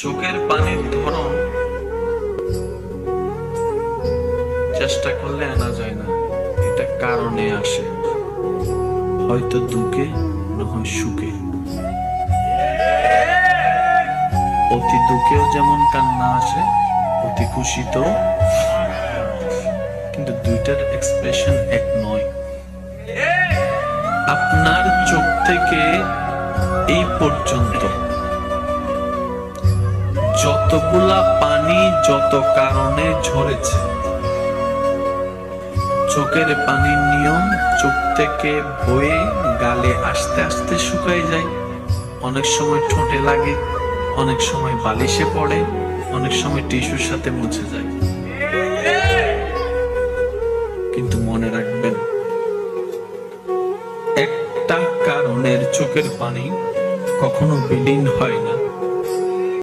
চোখের পানির ধরন চেষ্টা করলে আনা যায় না, এটা কারণে আসে, হয়তো দুঃখে না হয় সুখে। অতি দুঃখেও যেমন কান্না আসে, অতি খুশিতেও, কিন্তু দুইটার এক্সপ্রেশন এক নয়। আপনার চোখ থেকে এই পর্যন্ত যতগুলা পানি যত কারণে ঝরেছে, চোখের পানির নিয়ম চোখ থেকে বয়ে গালে আস্তে আস্তে শুকায় যায়, অনেক সময় ঠোঁটে লাগে, অনেক সময় বালিশে পড়ে, অনেক সময় টিস্যুর সাথে মুছে যায়। কিন্তু মনে রাখবেন, একটা কারণের চোখের পানি কখনো বিলীন হয় না,